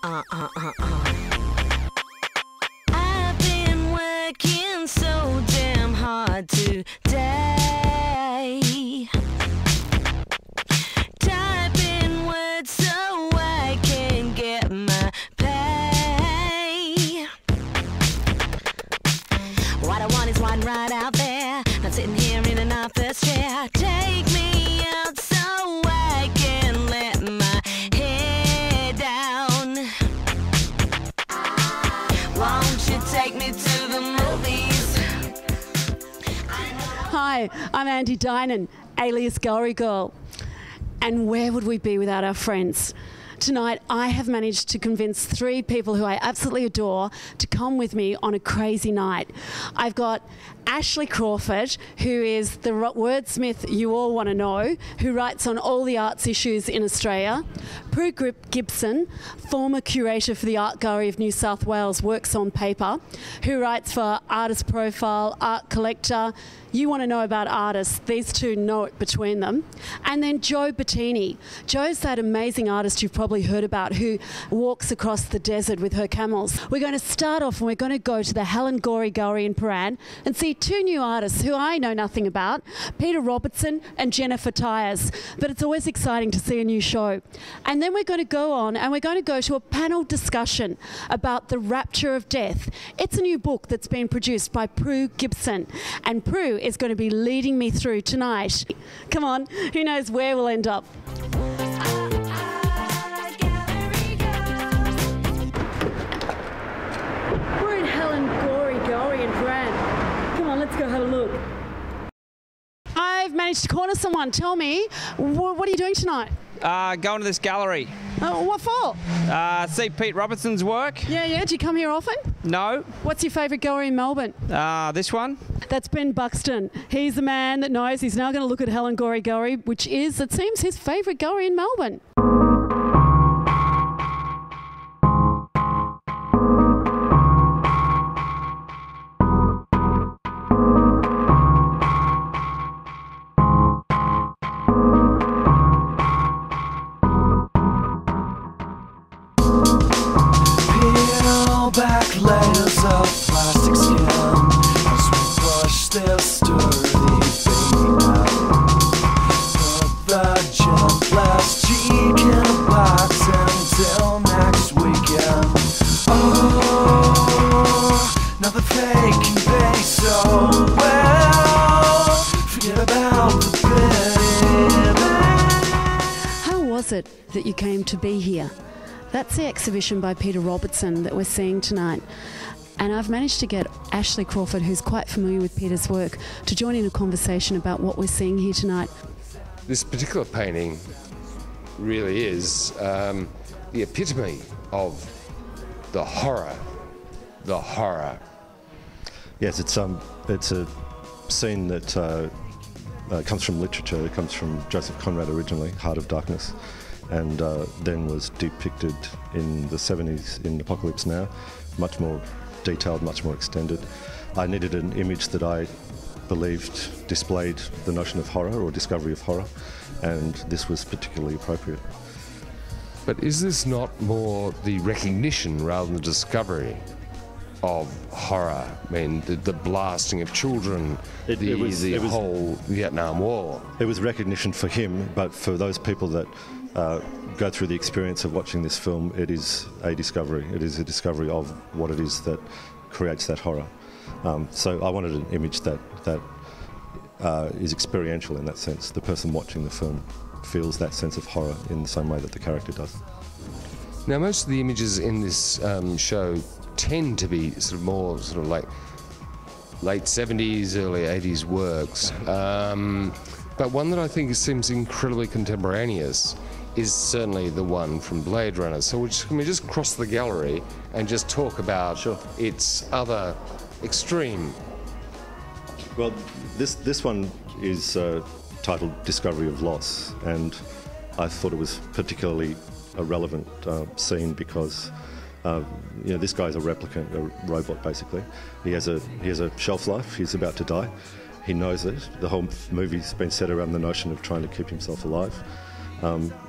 I've been working so damn hard today, typing words so I can get my pay. What I want is one right out there, not sitting here in an office chair. Take me out so I can let my head down. Won't you take me to the movies? Hi, I'm Andy Dynan, alias Gallery Girl. And where would we be without our friends? Tonight, I have managed to convince 3 people who I absolutely adore to come with me on a crazy night. I've got Ashley Crawford, who is the wordsmith you all want to know, who writes on all the arts issues in Australia. Prue Gibson, former curator for the Art Gallery of New South Wales, works on paper, who writes for Artist Profile, Art Collector. You want to know about artists, these two know it between them. And then Jo Bettini. Jo's that amazing artist you've probably heard about who walks across the desert with her camels. We're going to start off and we're going to go to the Helen Gorey Gallery in Prahran and see 2 new artists who I know nothing about, Peter Robertson and Jennifer Tyers. But it's always exciting to see a new show. And then we're going to go on and we're going to go to a panel discussion about The Rapture of Death. It's a new book that's been produced by Prue Gibson. And Prue is going to be leading me through tonight. Come on, who knows where we'll end up. We're in Helen Gorey Gallery in Prahran. Come on, let's go have a look. I've managed to corner someone. Tell me, what are you doing tonight? Going to this gallery. What for? See Pete Robertson's work. Yeah. Do you come here often? No. What's your favourite gallery in Melbourne? This one. That's Ben Buxton. He's the man that knows. He's now going to look at Helen Gorey Gallery, which is, it seems, his favourite gallery in Melbourne. Back layers of plastic skin as we push this dirty baby out. Put the gentlest cheek in a box until next weekend. Oh, now the fake can pay so well. Forget about the pity. How was it that you came to be here? That's the exhibition by Peter Robertson that we're seeing tonight. And I've managed to get Ashley Crawford, who's quite familiar with Peter's work, to join in a conversation about what we're seeing here tonight. This particular painting really is the epitome of the horror. The horror. Yes, it's a scene that comes from literature. It comes from Joseph Conrad originally, Heart of Darkness, and then was depicted in the 70s in Apocalypse Now, much more detailed, much more extended. I needed an image that I believed displayed the notion of horror or discovery of horror, and this was particularly appropriate. But is this not more the recognition rather than the discovery of horror? I mean, the blasting of children, the whole Vietnam War. It was recognition for him, but for those people that go through the experience of watching this film, it is a discovery. It is a discovery of what it is that creates that horror. So I wanted an image that is experiential in that sense. The person watching the film feels that sense of horror in the same way that the character does. Now, most of the images in this show tend to be more like late 70s, early 80s works. But one that I think seems incredibly contemporaneous is certainly the one from Blade Runner. So can we just cross the gallery and just talk about its other extreme? Well, this one is titled Discovery of Loss, and I thought it was particularly a relevant scene because this guy's a replicant, a robot basically. He has a shelf life. He's about to die. He knows it. The whole movie's been set around the notion of trying to keep himself alive.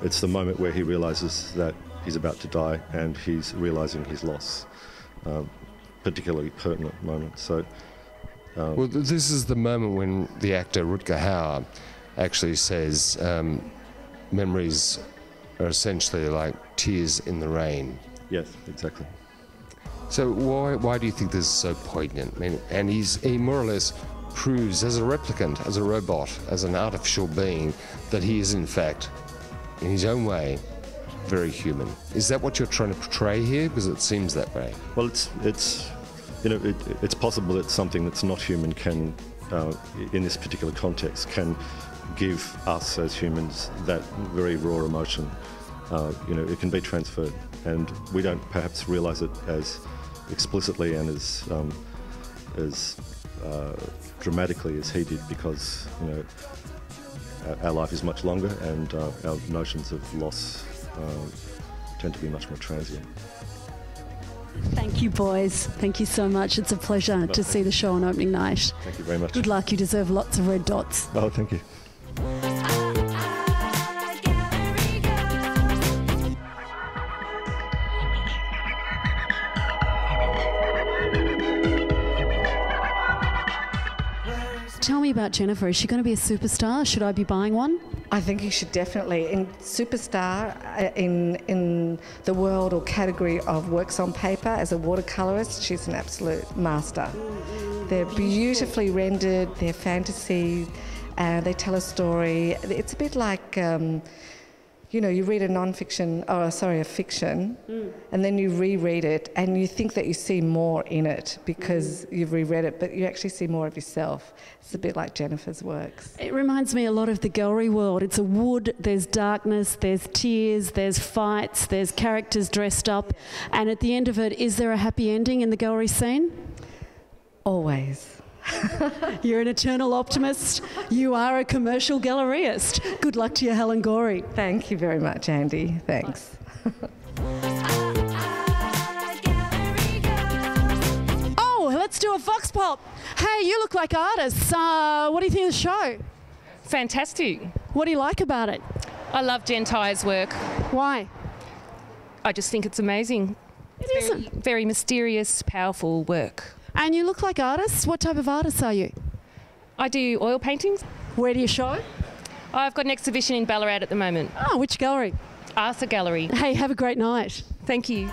It's the moment where he realises that he's about to die and he's realising his loss. Particularly pertinent moment. So, Well, this is the moment when the actor Rutger Hauer actually says memories are essentially like tears in the rain. yes, exactly. So why do you think this is so poignant? I mean, and he more or less proves as a replicant, as a robot, as an artificial being, that he is in fact, in his own way, very human. Is that what you're trying to portray here? Because it seems that way. Well, it's you know, it's possible that something that's not human can, in this particular context, can give us as humans that very raw emotion. You know, it can be transferred, and we don't perhaps realise it as explicitly and as dramatically as he did, because you know our life is much longer, and our notions of loss tend to be much more transient. Thank you, boys. Thank you so much. It's a pleasure to see the show on opening night. Thank you very much. Good luck. You deserve lots of red dots. Oh, thank you. Tell me about Jennifer. Is she going to be a superstar? Should I be buying one? I think you should definitely. In superstar, in the world or category of works on paper as a watercolourist, she's an absolute master. They're beautifully rendered, they're fantasy, they tell a story. It's a bit like, you know, you read a fiction, and then you reread it and you think that you see more in it because you've reread it, but you actually see more of yourself. It's a bit like Jennifer's works. It reminds me a lot of the gallery world. It's a wood, there's darkness, there's tears, there's fights, there's characters dressed up, and at the end of it, is there a happy ending in the gallery scene? Always. You're an eternal optimist. You are a commercial galleryist. Good luck to you, Helen Gorey. Thank you very much, Andy. Thanks. Oh, let's do a vox pop. Hey, you look like artists. What do you think of the show? Fantastic. What do you like about it? I love Jen Tyer's work. Why? I just think it's amazing. It isn't. Very mysterious, powerful work. And you look like artists. What type of artists are you? I do oil paintings. Where do you show? I've got an exhibition in Ballarat at the moment. Oh, which gallery? Arthur Gallery. Hey, have a great night. Thank you.